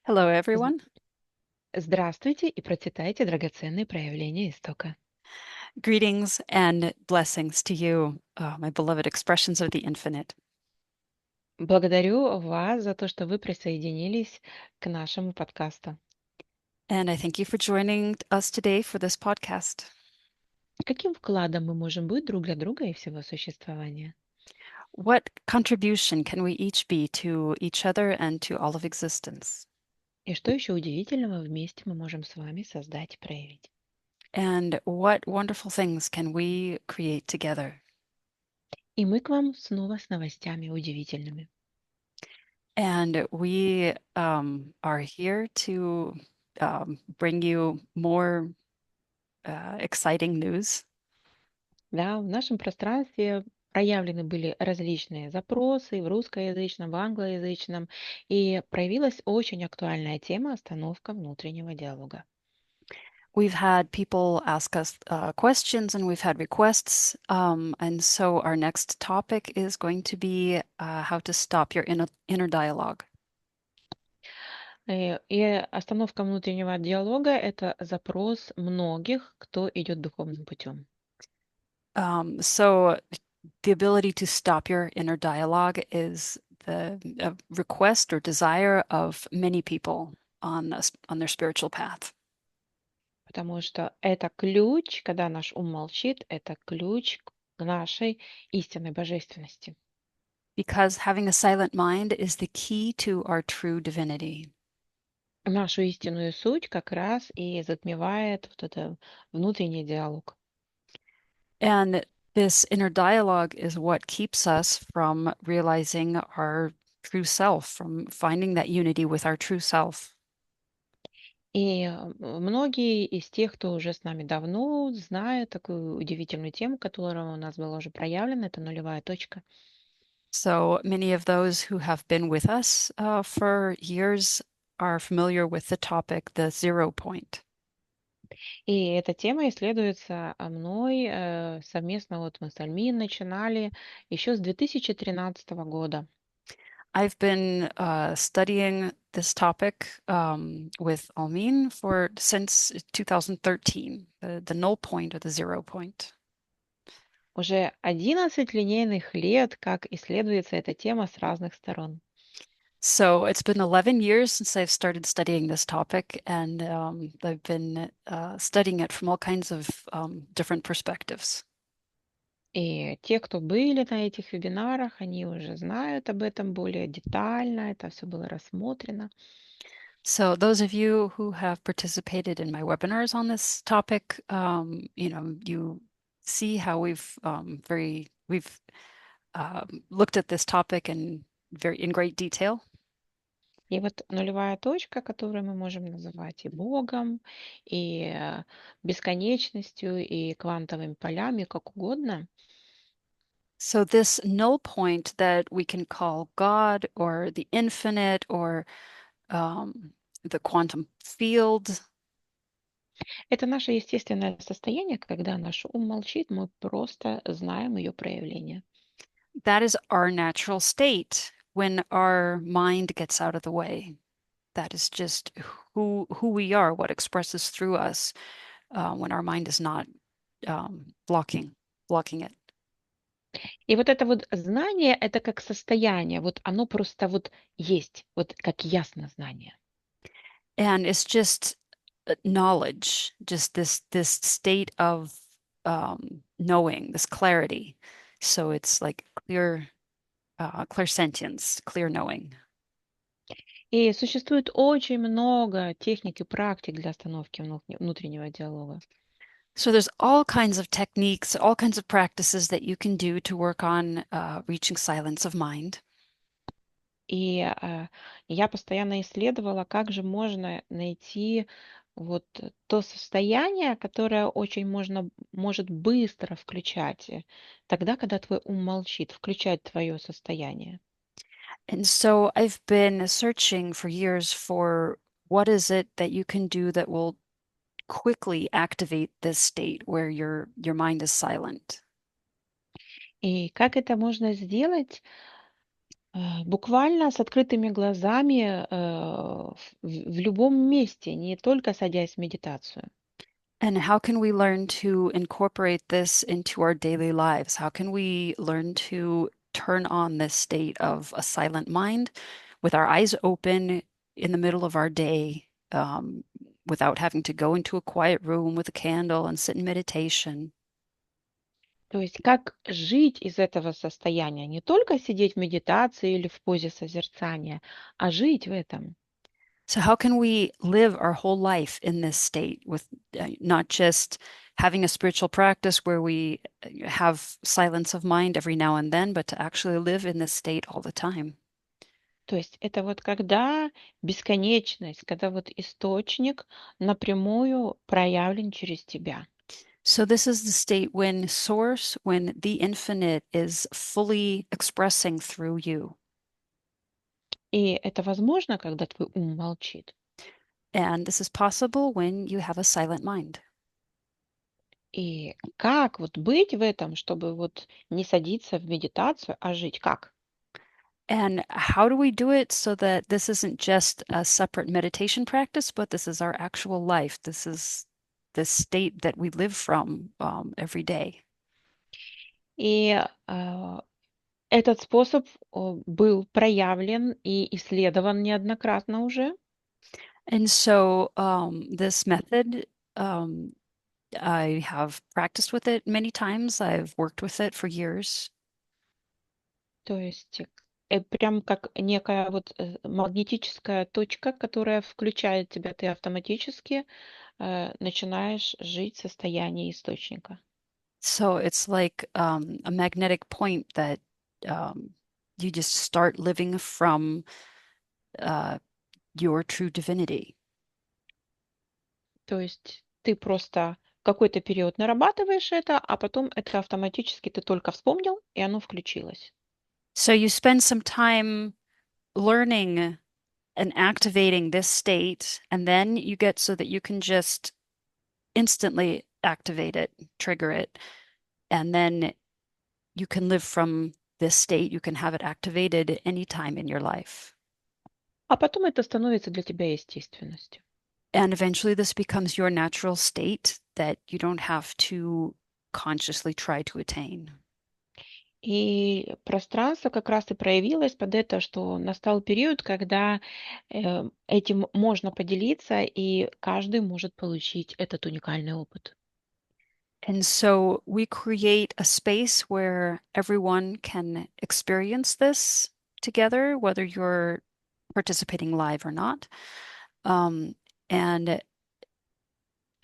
Hello, З- everyone. Здравствуйте и процветайте драгоценные проявления истока. Greetings and blessings to you, my beloved expressions of the infinite. Благодарю вас за то, что вы присоединились к нашему подкасту. And I thank you for joining us today for this podcast. Каким вкладом мы можем быть друг для друга и всего существования? What contribution can we each be to each other and to all of existence? И что еще удивительного вместе мы можем с вами создать и проявить? And what wonderful things can we create together? И мы к вам снова с новостями удивительными. And we are here to bring you more exciting news. Да, в нашем пространстве проявлены были различные запросы в русскоязычном, в англоязычном, и проявилась очень актуальная тема остановка внутреннего диалога. We've had people ask us questions and we've had requests. And so our next topic is going to be how to stop your inner dialogue. И остановка внутреннего диалога– это запрос многих, кто идет духовным путем. So the ability to stop your inner dialogue is the request or desire of many people on their spiritual path. Потому что это ключ, когда наш ум молчит, это ключ к нашей истинной божественности. Because having a silent mind is the key to our true divinity. Нашу истинную суть как раз и затмевает вот это внутренний диалог. And this inner dialogue is what keeps us from realizing our true self, from finding that unity with our true self. И многие из тех, кто уже с нами давно, знают такую удивительную тему, которая у нас была уже проявлена, это нулевая точка. So many of those who have been with us for years are familiar with the topic, the 0 point. И эта тема исследуется мной совместно, вот мы с Альмин начинали еще с 2013 года. I've been studying this topic with Almin for since 2013, the null point or the 0 point. Уже 11 линейных лет, как исследуется эта тема с разных сторон. So it's been 11 years since I've started studying this topic, and I've been studying it from all kinds of different perspectives. И те, кто были на этих вебинарах, они уже знают об этом более детально, это все было рассмотрено. So those of you who have participated in my webinars on this topic, you see how we've looked at this topic in great detail. И вот нулевая точка, которую мы можем называть и Богом, и бесконечностью, и квантовыми полями, как угодно, So this null point that we can call God or the infinite or the quantum field. это наше естественное состояние, когда наш ум молчит, мы просто знаем ее проявление. That is our natural state when our mind gets out of the way. That is just who we are, what expresses through us when our mind is not blocking it. И вот это вот знание, это как состояние, вот оно просто вот есть, вот как ясно знание. And it's just knowledge, just this state of knowing, this clarity. So it's like clear sentience, clear knowing. И существует очень много техник и практик для остановки внутреннего диалога. So there's all kinds of techniques, all kinds of practices that you can do to work on reaching silence of mind. И я постоянно исследовала, как же можно найти вот то состояние, которое очень может быстро включать, тогда, когда твой ум молчит, включать твое состояние. And so I've been searching for years for what is it that you can do that will quickly activate this state where your mind is silent. И как это можно сделать? Буквально с открытыми глазами в любом месте, не только садясь в медитацию. And how can we learn to incorporate this into our daily lives? How can we learn to turn on this state of a silent mind with our eyes open in the middle of our day, without having to go into a quiet room with a candle and sit in meditation? То есть как жить из этого состояния, не только сидеть в медитации или в позе созерцания, а жить в этом. So, how can we live our whole life in this state with not just having a spiritual practice where we have silence of mind every now and then, but to actually live in this state all the time? То есть это вот когда бесконечность, когда вот источник напрямую проявлен через тебя. So, this is the state when Source, when the infinite is fully expressing through you. И это возможно, когда твой ум молчит. And this is possible when you have a silent mind. И как вот быть в этом, чтобы вот не садиться в медитацию, а жить? Как? And how do we do it so that this isn't just a separate meditation practice, but this is our actual life? This is the state that we live from every day. И этот способ был проявлен и исследован неоднократно уже. And so this method, um, I have practiced with it many times. I've worked with it for years. То есть прям как некая вот магнетическая точка, которая включает тебя, ты автоматически начинаешь жить в состоянии источника. So it's like a magnetic point that um, you just start living from uh, your true divinity. То есть ты просто какой-то период нарабатываешь это, а потом это автоматически ты только вспомнил, и оно включилось. So you spend some time learning and activating this state, and then you get so that you can just instantly activate it, trigger it, and then you can live from this state. You can have it activated anytime in your life. А потом это становится для тебя естественностью. And eventually, this becomes your natural state that you don't have to consciously try to attain. И пространство как раз и проявилось под это, что настал период, когда этим можно поделиться, и каждый может получить этот уникальный опыт. And so we create a space where everyone can experience this together, whether you're participating live or not. Um, and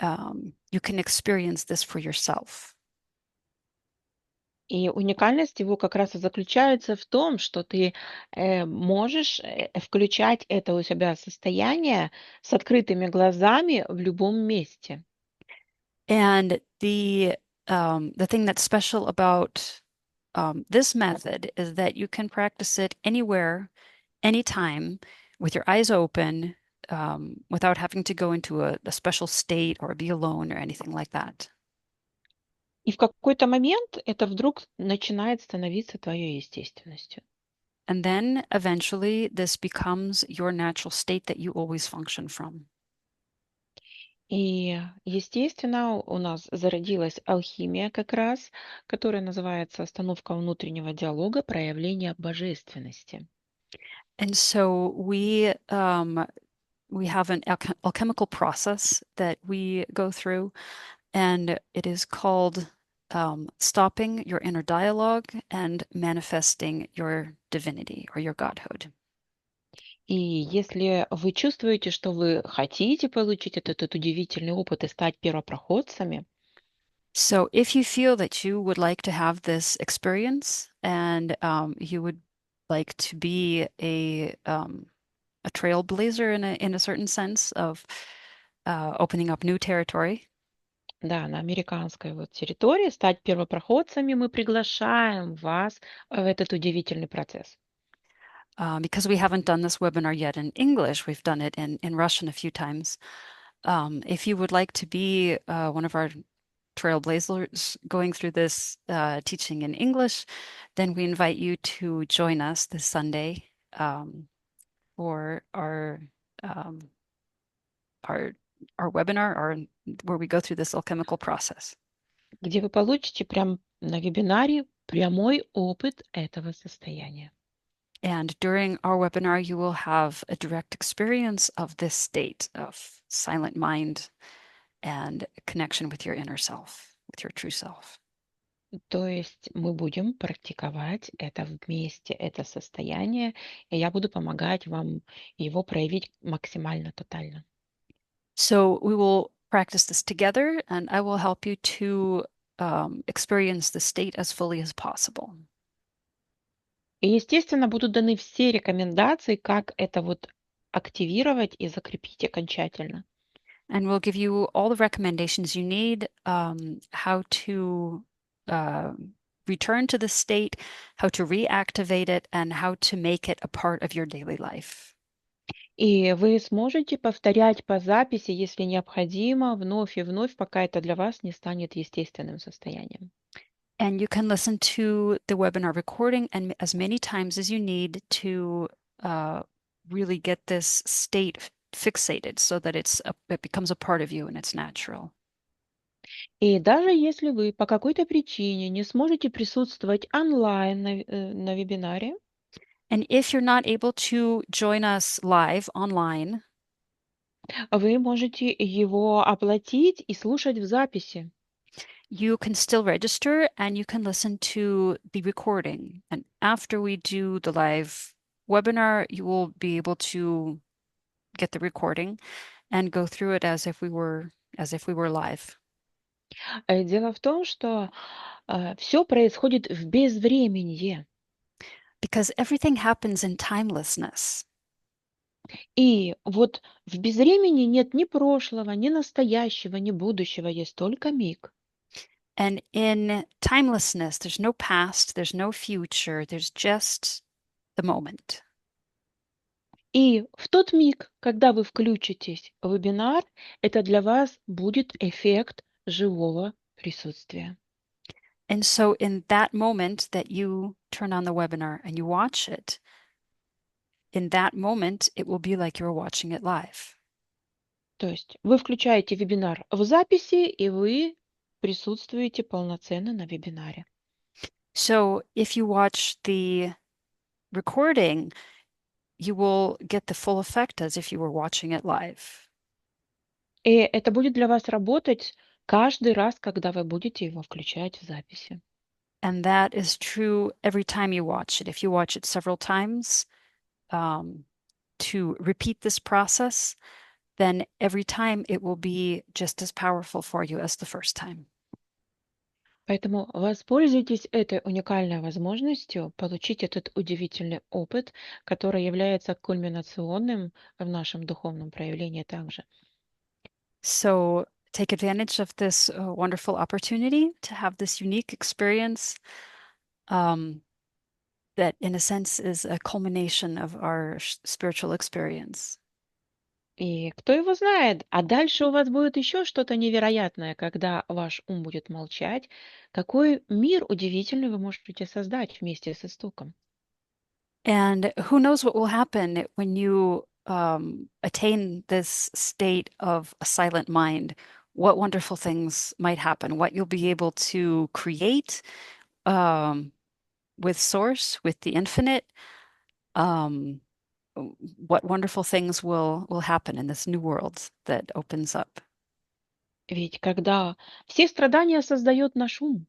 you can experience this for yourself. И уникальность его как раз и заключается в том, что ты можешь включать это у себя состояние с открытыми глазами в любом месте. And the thing that's special about this method is that you can practice it anywhere, anytime, with your eyes open, without having to go into a special state or be alone or anything like that. И в какой-то момент это вдруг начинает становиться твоей естественностью. And then eventually this becomes your natural state that you always function from. И, естественно, у нас зародилась алхимия как раз, которая называется «Остановка внутреннего диалога. Проявление божественности». And so we have an alchemical process that we go through, and it is called stopping your inner dialogue and manifesting your divinity or your godhood. И если вы чувствуете, что вы хотите получить этот удивительный опыт и стать первопроходцами, So, if you feel that you would like to have this experience and you would like to be a trailblazer in a certain sense of opening up new territory, да, на американской вот территории, стать первопроходцами, мы приглашаем вас в этот удивительный процесс. because we haven't done this webinar yet in English, we've done it in Russian a few times. If you would like to be one of our trailblazers going through this teaching in English, then we invite you to join us this Sunday for um, our our webinar, where we go through this alchemical process. где вы получите прям на вебинаре прямой опыт этого состояния. And during our webinar, you will have a direct experience of this state of silent mind and connection with your inner self, with your true self. То есть мы будем практиковать это вместе, это состояние, и я буду помогать вам его проявить максимально тотально. So we will practice this together, and I will help you to experience the state as fully as possible. И, естественно, будут даны все рекомендации, как это вот активировать и закрепить окончательно. And we'll give you all the recommendations you need, how to uh, return to the state, how to reactivate it, and how to make it a part of your daily life. И вы сможете повторять по записи, если необходимо, вновь и вновь, пока это для вас не станет естественным состоянием. And you can listen to the webinar recording and as many times as you need to really get this state fixated so that it becomes a part of you and it's natural. И даже если вы по какой-то причине не сможете присутствовать онлайн на вебинаре, And if you're not able to join us live online, вы можете его оплатить и слушать в записи. you can still register and you can listen to the recording. And after we do the live webinar, you will be able to get the recording and go through it as if we were live. Дело в том, что все происходит в безвременье. Because everything happens in timelessness. И вот в безвремени нет ни прошлого, ни настоящего, ни будущего, есть только миг. And in timelessness, there's no past, there's no future, there's just the moment. И в тот миг, когда вы включитесь в вебинар, это для вас будет эффект живого присутствия. And so, in that moment that you turn on the webinar and you watch it, in that moment, it will be like you're watching it live. То есть вы включаете вебинар в записи, и вы присутствуете полноценно на вебинаре. So, if you watch the recording, you will get the full effect as if you were watching it live. И это будет для вас работать каждый раз, когда вы будете его включать в записи. And that is true every time you watch it. If you watch it several times, to repeat this process, then every time it will be just as powerful for you as the first time. Поэтому воспользуйтесь этой уникальной возможностью получить этот удивительный опыт, который является кульминационным в нашем духовном проявлении также. So take advantage of this wonderful opportunity to have this unique experience that, in a sense, is a culmination of our spiritual experience. И кто его знает, а дальше у вас будет еще что-то невероятное, когда ваш ум будет молчать. Какой мир удивительный вы можете создать вместе с истоком. And who knows what will happen when you attain this state of a silent mind, what wonderful things might happen, what you'll be able to create with Source, with the infinite, um, what wonderful things will happen in this new world that opens up. Ведь когда все страдания создает наш ум,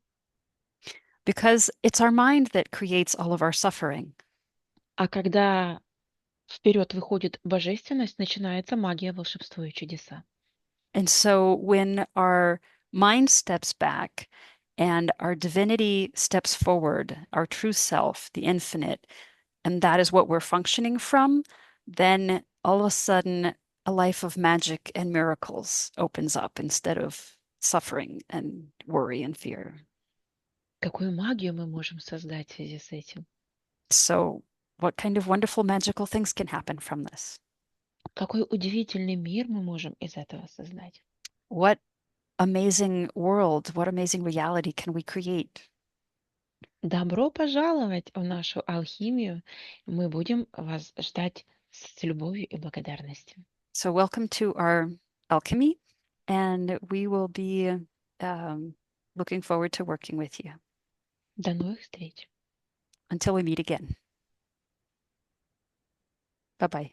Because it's our mind that creates all of our suffering. а когда вперед выходит божественность, начинается магия, волшебство и чудеса. And so when our mind steps back and our divinity steps forward, our true self, the infinite, and that is what we're functioning from, then all of a sudden a life of magic and miracles opens up instead of suffering and worry and fear. Какую магию мы можем создать в связи с этим? So, what kind of wonderful magical things can happen from this? Какой удивительный мир мы можем из этого создать? What amazing world, what amazing reality can we create? Добро пожаловать в нашу алхимию. Мы будем вас ждать с любовью и благодарностью. So, welcome to our alchemy, and we will be um, looking forward to working with you До новых встреч. until we meet again. Bye bye.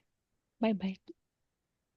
Bye-bye.